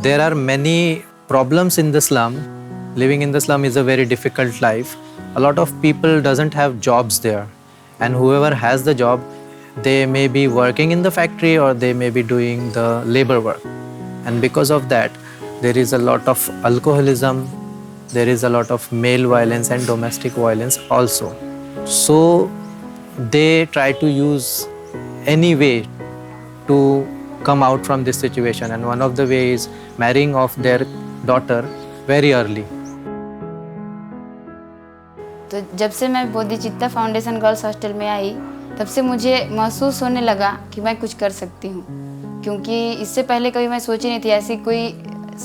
There are many problems in the slum. Living in the slum is a very difficult life. A lot of people doesn't have jobs there, and whoever has the job, they may be working in the factory or they may be doing the labor work. And because of that, there is a lot of alcoholism, there is a lot of male violence and domestic violence also. So they try to use any way to come out from this situation, and one of the ways is marrying off their daughter very early. तो जब से मैं बोधिचित्ता foundation girls hostel में आई, तब से मुझे महसूस होने लगा कि मैं कुछ कर सकती हूँ, क्योंकि इससे पहले कभी मैं सोची नहीं थी ऐसी कोई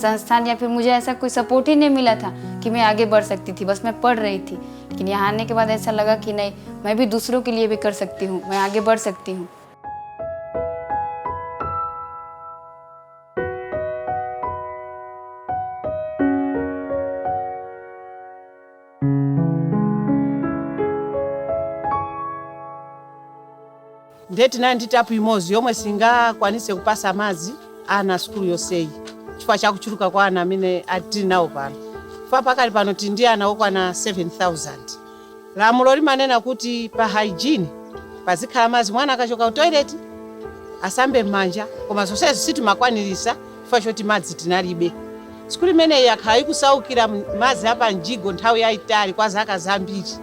संस्थान या फिर मुझे ऐसा कोई सपोर्ट ही नहीं मिला था कि मैं आगे बढ़ सकती थी। बस मैं पढ़ रही थी, लेकिन यहाँ आने के बाद ऐसा लगा कि नहीं, मैं भी दूसरों के लिए भी कर सकती हूँ, मैं आगे बढ़ सकती हूँ। Ndeti nditapu imodzi yomwe singakwanise kupasa madzi ana sukulu yonseyi chifukwa chakuchuluka kwa ana amene atili nawo pano. Chifukwa pakali pano tili ndi ana okwana 7,000. Lamulo limanena kuti pa hygiene pazikhala madzi, mwana akachoka ku toilet asambe m'manja, koma zonsezi sitimakwanirisa chifukwa choti madzi tinalibe. Sukulu imeneyi yakhala ikusaukira madzi apa mjigo nthawi yayitali kwa zaka zambiri.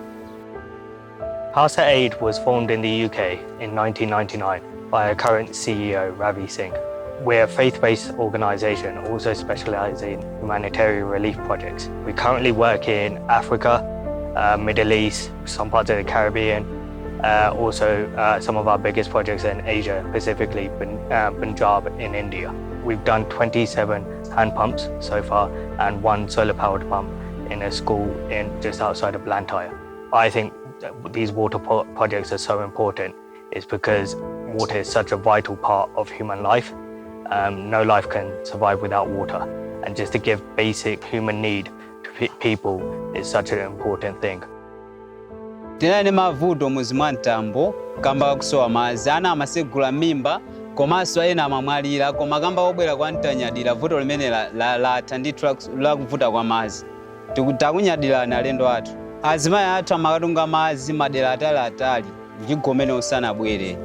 Parsa Aid was formed in the UK in 1999 by our current CEO, Ravi Singh. We're a faith-based organisation also specialising in humanitarian relief projects. We currently work in Africa, Middle East, some parts of the Caribbean, also some of our biggest projects in Asia, specifically Punjab in India. We've done 27 hand pumps so far and 1 solar-powered pump in a school just outside of Blantyre. I think these water projects are so important is because water is such a vital part of human life. No life can survive without water, and just to give basic human need to people is such an important thing. Tinali mavuto muzimwa ntambo kamba kusowa madzi, ana amasegula mimba komanso ena amamwalira, koma kamba obwera kwantanyadira vuto limene latha ndithu lakuvuta kwa madzi. Takunyadira alendo athu. Azimayi athu amakatunga madzi madera atali njigomene usanabwere.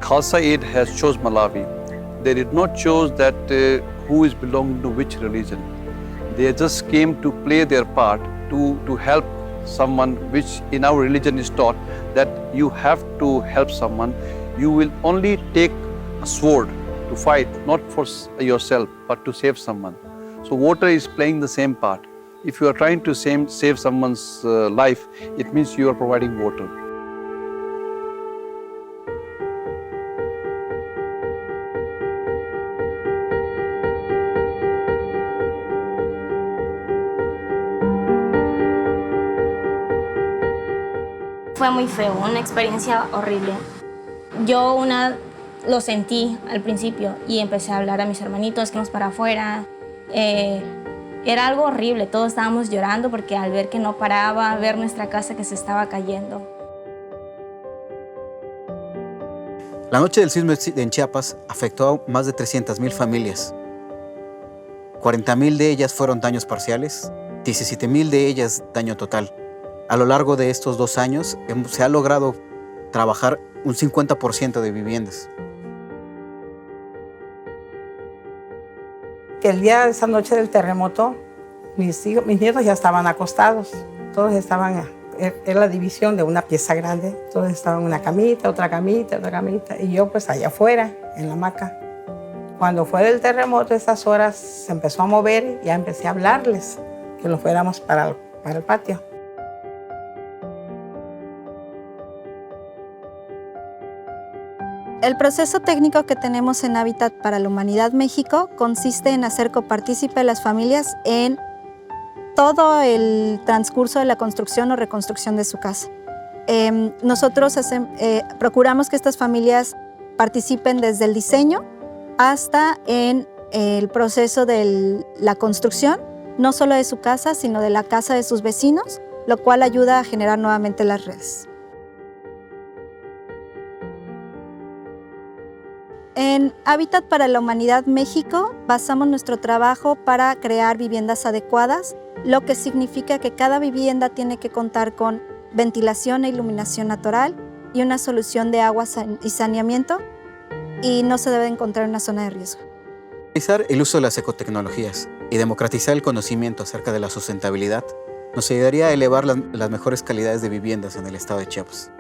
Khalsa Aid has chose Malawi. They did not choose that who is belonging to which religion. They just came to play their part to help someone, which in our religion is taught that you have to help someone. You will only take a sword to fight, not for yourself, but to save someone. So water is playing the same part. If you are trying to save someone's life, it means you are providing water. Fue muy feo, una experiencia horrible. Yo lo sentí al principio y empecé a hablar a mis hermanitos que nos para afuera. Era algo horrible, todos estábamos llorando porque al ver que no paraba, ver nuestra casa que se estaba cayendo. La noche del sismo en Chiapas afectó a más de 300,000 familias. 40,000 de ellas fueron daños parciales, 17,000 de ellas daño total. A lo largo de estos 2 años se ha logrado trabajar un 50% de viviendas. El día de esa noche del terremoto, mis nietos ya estaban acostados. Todos estaban, era la división de una pieza grande. Todos estaban en una camita, otra camita, otra camita. Y yo pues allá afuera, en la hamaca. Cuando fue el terremoto, esas horas se empezó a mover y ya empecé a hablarles que nos fuéramos para el patio. El proceso técnico que tenemos en Hábitat para la Humanidad México consiste en hacer copartícipe a las familias en todo el transcurso de la construcción o reconstrucción de su casa. Nosotros procuramos que estas familias participen desde el diseño hasta en el proceso de la construcción, no solo de su casa, sino de la casa de sus vecinos, lo cual ayuda a generar nuevamente las redes. En Hábitat para la Humanidad México basamos nuestro trabajo para crear viviendas adecuadas, lo que significa que cada vivienda tiene que contar con ventilación e iluminación natural y una solución de agua y saneamiento, y no se debe encontrar en una zona de riesgo. Realizar el uso de las ecotecnologías y democratizar el conocimiento acerca de la sustentabilidad nos ayudaría a elevar las mejores calidades de viviendas en el estado de Chiapas.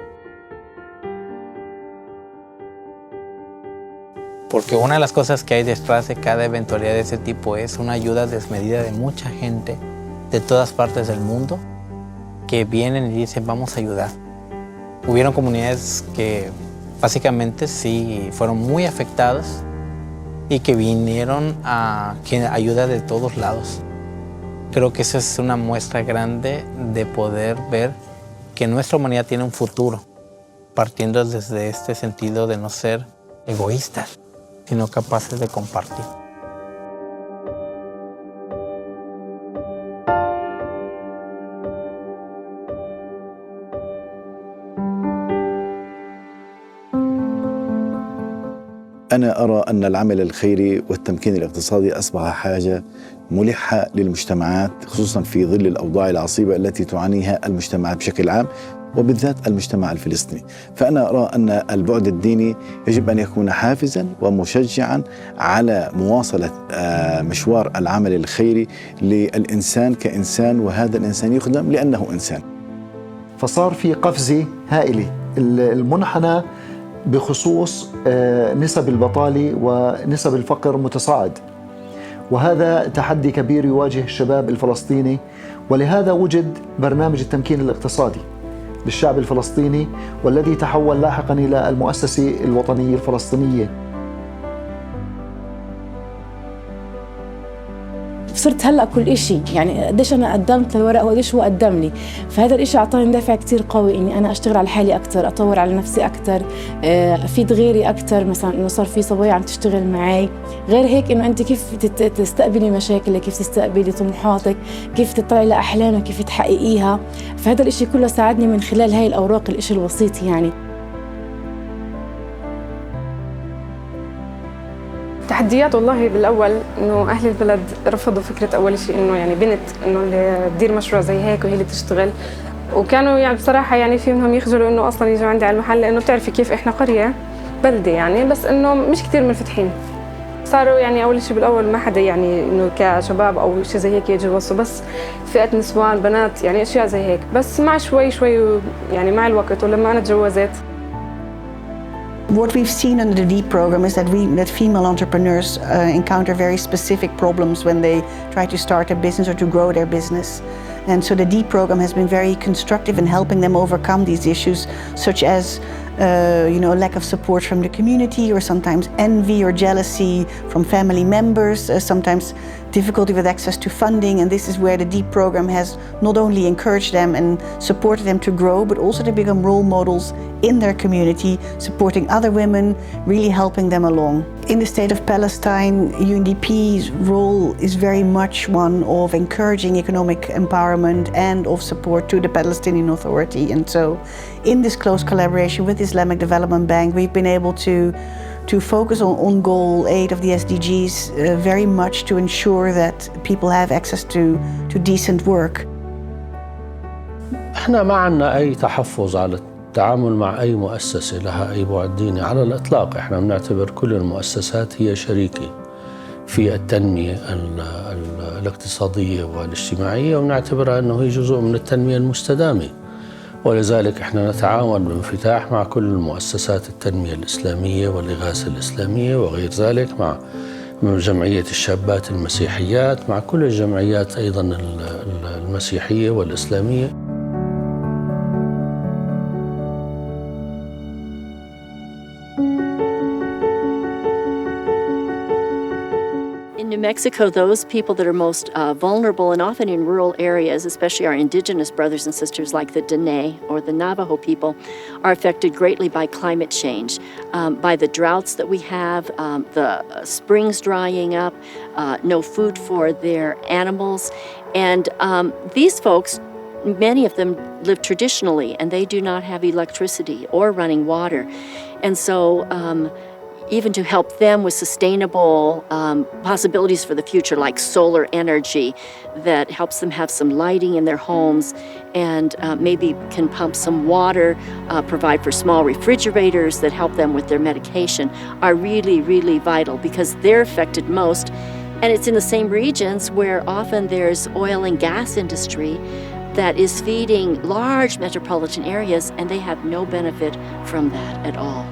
Porque una de las cosas que hay detrás de cada eventualidad de ese tipo es una ayuda desmedida de mucha gente de todas partes del mundo que vienen y dicen vamos a ayudar. Hubieron comunidades que básicamente sí fueron muy afectadas y que vinieron a ayuda de todos lados. Creo que esa es una muestra grande de poder ver que nuestra humanidad tiene un futuro, partiendo desde este sentido de no ser egoístas, sino capaces de compartir. أنا أرى أن العمل الخيري والتمكين الاقتصادي أصبح حاجة ملحة للمجتمعات، خصوصا في ظل الأوضاع العصيبة التي تعانيها المجتمعات بشكل عام وبالذات المجتمع الفلسطيني. فأنا أرى أن البعد الديني يجب أن يكون حافزا ومشجعا على مواصلة مشوار العمل الخيري للإنسان كإنسان، وهذا الإنسان يخدم لأنه إنسان. فصار في قفزة هائلة. المنحنى بخصوص نسب البطالة ونسب الفقر متصاعد، وهذا تحدي كبير يواجه الشباب الفلسطيني، ولهذا وجد برنامج التمكين الاقتصادي للشعب الفلسطيني، والذي تحول لاحقا إلى المؤسسة الوطنية الفلسطينية. صرت هلا كل إشي يعني قديش أنا قدمت للورق وقديش هو قدم لي، فهذا الإشي أعطاني دافع كتير قوي إني أنا أشتغل على حالي أكتر، أطور على نفسي أكتر، أفيد غيري أكتر. مثلا إنه صار في صبايا عم تشتغل معي، غير هيك إنه أنت كيف تستقبلي مشاكلك، كيف تستقبلي طموحاتك، كيف تطلعي لأحلامك، كيف تحققيها. فهذا الإشي كله ساعدني من خلال هاي الأوراق، الإشي البسيط يعني. تحديات والله بالأول إنه أهل البلد رفضوا فكرة أول شيء إنه يعني بنت إنه اللي تدير مشروع زي هيك وهي اللي تشتغل، وكانوا يعني بصراحة يعني في منهم يخجلوا إنه أصلاً يجوا عندي على المحل، لأنه بتعرفي كيف إحنا قرية بلدة يعني، بس إنه مش كتير منفتحين. صاروا يعني أول شيء بالأول ما حدا يعني إنه كشباب أو شيء زي هيك يجوا يوصوا، بس فئة نسوان بنات يعني أشياء زي هيك. بس مع شوي يعني مع الوقت ولما أنا تجوزت. What we've seen under the DEEP program is that female entrepreneurs encounter very specific problems when they try to start a business or to grow their business. And so the DEEP program has been very constructive in helping them overcome these issues, such as a lack of support from the community, or sometimes envy or jealousy from family members, sometimes difficulty with access to funding. And this is where the DEEP program has not only encouraged them and supported them to grow, but also to become role models in their community, supporting other women, really helping them along. In the state of Palestine, UNDP's role is very much one of encouraging economic empowerment and of support to the Palestinian Authority. And so in this close collaboration with the Islamic Development Bank, we've been able to focus on goal 8 of the SDGs very much to ensure that people have access to decent work. احنا ما عندنا أي تحفظ على التعامل مع أي مؤسسة لها أي بعد ديني على الإطلاق. احنا بنعتبر كل المؤسسات هي شريكة في التنمية الاقتصادية والاجتماعية، ونعتبرها أنه هي جزء من التنمية المستدامة، ولذلك احنا نتعاون بانفتاح مع كل المؤسسات التنمية الإسلامية والإغاثة الإسلامية وغير ذلك، مع جمعية الشابات المسيحيات، مع كل الجمعيات أيضا المسيحية والإسلامية. In New Mexico, those people that are most vulnerable, and often in rural areas, especially our indigenous brothers and sisters like the Diné or the Navajo people, are affected greatly by climate change, by the droughts that we have, the springs drying up, no food for their animals. And these folks, many of them live traditionally, and they do not have electricity or running water. And so even to help them with sustainable possibilities for the future, like solar energy that helps them have some lighting in their homes and maybe can pump some water, provide for small refrigerators that help them with their medication, are really, really vital because they're affected most. And it's in the same regions where often there's oil and gas industry that is feeding large metropolitan areas, and they have no benefit from that at all.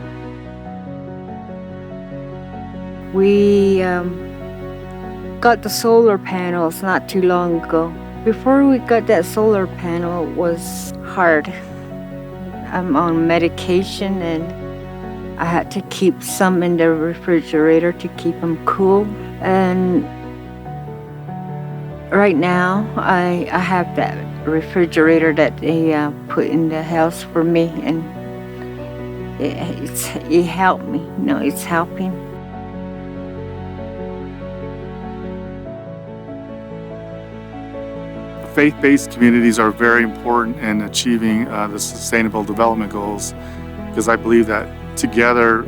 We got the solar panels not too long ago. Before we got that solar panel, it was hard. I'm on medication and I had to keep some in the refrigerator to keep them cool. And right now, I have that refrigerator that they put in the house for me, and it helped me. You know, it's helping. Faith-based communities are very important in achieving the Sustainable Development Goals, because I believe that together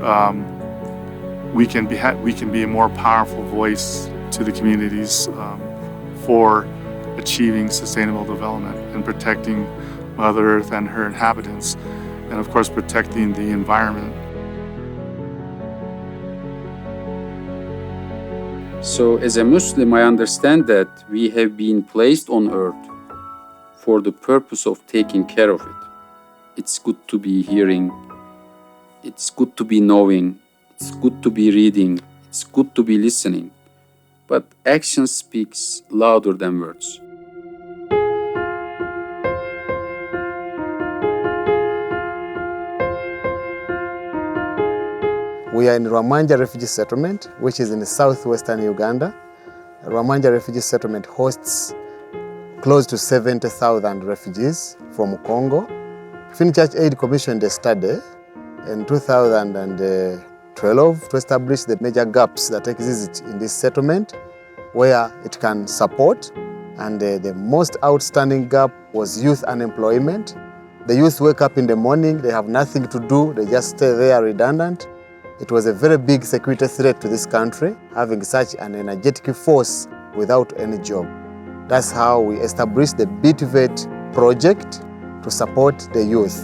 we can be a more powerful voice to the communities for achieving sustainable development and protecting Mother Earth and her inhabitants, and of course protecting the environment. So as a Muslim, I understand that we have been placed on earth for the purpose of taking care of it. It's good to be hearing, it's good to be knowing, it's good to be reading, it's good to be listening, but action speaks louder than words. We are in Rwamanja Refugee Settlement, which is in southwestern Uganda. Rwamanja Refugee Settlement hosts close to 70,000 refugees from Congo. Finchurch Aid commissioned a study in 2012 to establish the major gaps that exist in this settlement, where it can support. And the most outstanding gap was youth unemployment. The youth wake up in the morning, they have nothing to do, they just stay there redundant. It was a very big security threat to this country, having such an energetic force without any job. That's how we established the BTVET project to support the youth.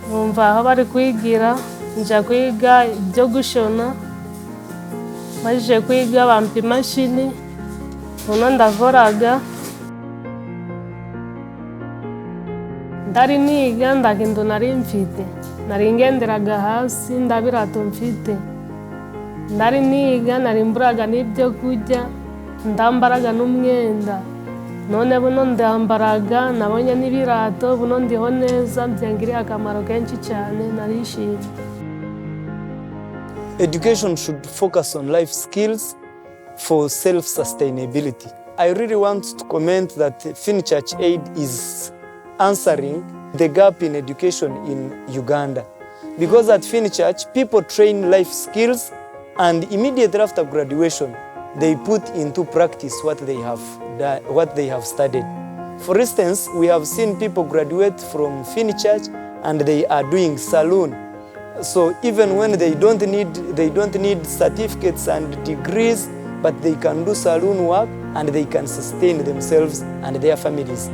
Numva aho bari kwigira, nja kwiga ibyo gushona, maze kwiga bampa imashini, uno ndavoraga, ndari niga ndakintu nari mfite, nari ngenderaga hasi ndabirato mfite, ndari niga nari mburaga n'ibyo kurya, ndambaraga n'umwenda, none buno ndambaraga nabonye n'ibirato, buno ndiho neza, byangiriye akamaro kenshi cyane, narishimye. Education should focus on life skills for self-sustainability. I really want to comment that Finchurch Aid is answering the gap in education in Uganda. Because at Finchurch, people train life skills, and immediately after graduation, they put into practice what they have studied. For instance, we have seen people graduate from Finchurch and they are doing saloon. So even when they don't need certificates and degrees, but they can do saloon work and they can sustain themselves and their families.